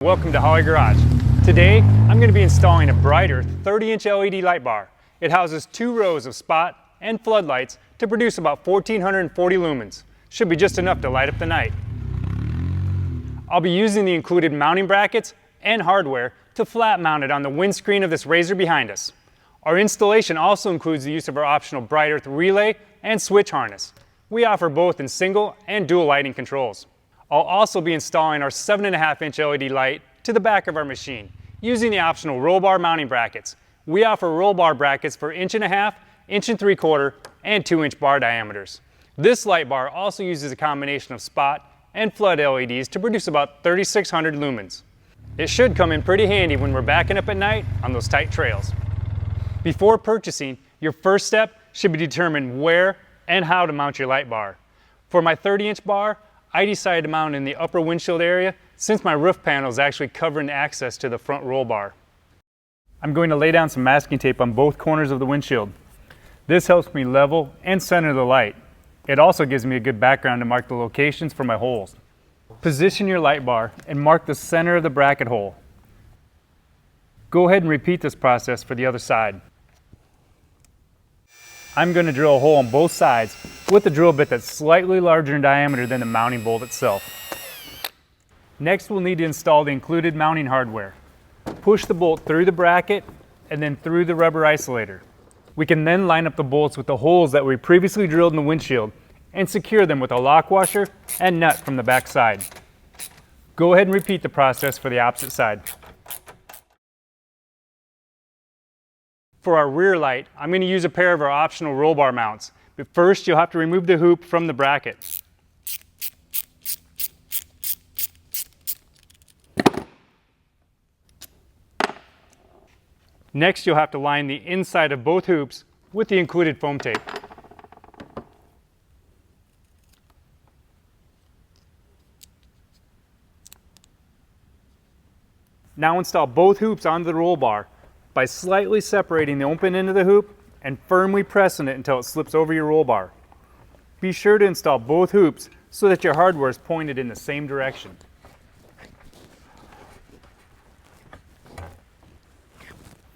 Welcome to Holley Garage. Today, I'm going to be installing a brighter 30-inch LED light bar. It houses 2 rows of spot and floodlights to produce about 1,440 lumens. Should be just enough to light up the night. I'll be using the included mounting brackets and hardware to flat mount it on the windscreen of this RZR behind us. Our installation also includes the use of our optional Bright Earth relay and switch harness. We offer both in single and dual lighting controls. I'll also be installing our 7.5-inch LED light to the back of our machine using the optional roll bar mounting brackets. We offer roll bar brackets for 1.5 inch, 1 3/4, and 2-inch bar diameters. This light bar also uses a combination of spot and flood LEDs to produce about 3,600 lumens. It should come in pretty handy when we're backing up at night on those tight trails. Before purchasing, your first step should be to determine where and how to mount your light bar. For my 30-inch bar, I decided to mount in the upper windshield area since my roof panel is actually covering access to the front roll bar. I'm going to lay down some masking tape on both corners of the windshield. This helps me level and center the light. It also gives me a good background to mark the locations for my holes. Position your light bar and mark the center of the bracket hole. Go ahead and repeat this process for the other side. I'm going to drill a hole on both sides with a drill bit that's slightly larger in diameter than the mounting bolt itself. Next, we'll need to install the included mounting hardware. Push the bolt through the bracket and then through the rubber isolator. We can then line up the bolts with the holes that we previously drilled in the windshield and secure them with a lock washer and nut from the back side. Go ahead and repeat the process for the opposite side. For our rear light, I'm going to use a pair of our optional roll bar mounts. But first, you'll have to remove the hoop from the bracket. Next, you'll have to line the inside of both hoops with the included foam tape. Now install both hoops onto the roll bar by slightly separating the open end of the hoop and firmly pressing it until it slips over your roll bar. Be sure to install both hoops so that your hardware is pointed in the same direction.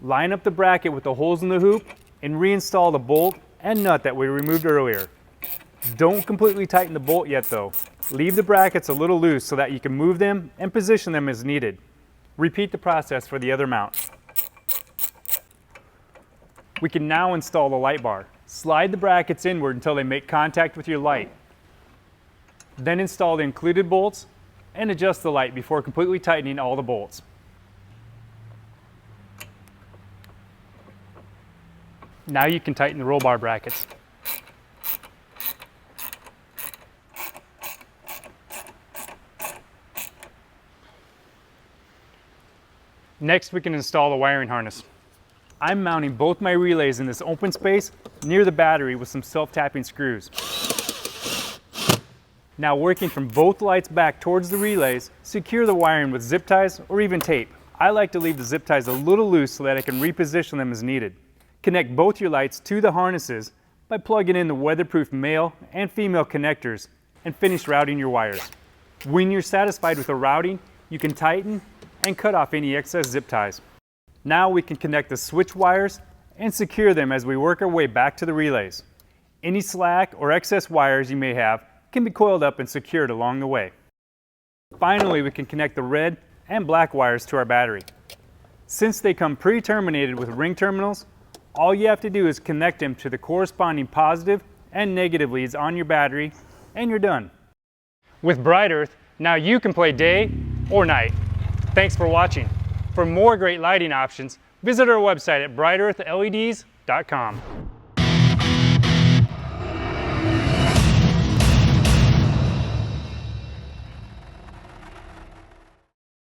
Line up the bracket with the holes in the hoop and reinstall the bolt and nut that we removed earlier. Don't completely tighten the bolt yet though. Leave the brackets a little loose so that you can move them and position them as needed. Repeat the process for the other mount. We can now install the light bar. Slide the brackets inward until they make contact with your light. Then install the included bolts and adjust the light before completely tightening all the bolts. Now you can tighten the roll bar brackets. Next, we can install the wiring harness. I'm mounting both my relays in this open space near the battery with some self-tapping screws. Now, working from both lights back towards the relays, secure the wiring with zip ties or even tape. I like to leave the zip ties a little loose so that I can reposition them as needed. Connect both your lights to the harnesses by plugging in the weatherproof male and female connectors and finish routing your wires. When you're satisfied with the routing, you can tighten and cut off any excess zip ties. Now we can connect the switch wires and secure them as we work our way back to the relays. Any slack or excess wires you may have can be coiled up and secured along the way. Finally, we can connect the red and black wires to our battery. Since they come pre-terminated with ring terminals, all you have to do is connect them to the corresponding positive and negative leads on your battery, and you're done. With Bright Earth, now you can play day or night. Thanks for watching. For more great lighting options, visit our website at brightearthleds.com.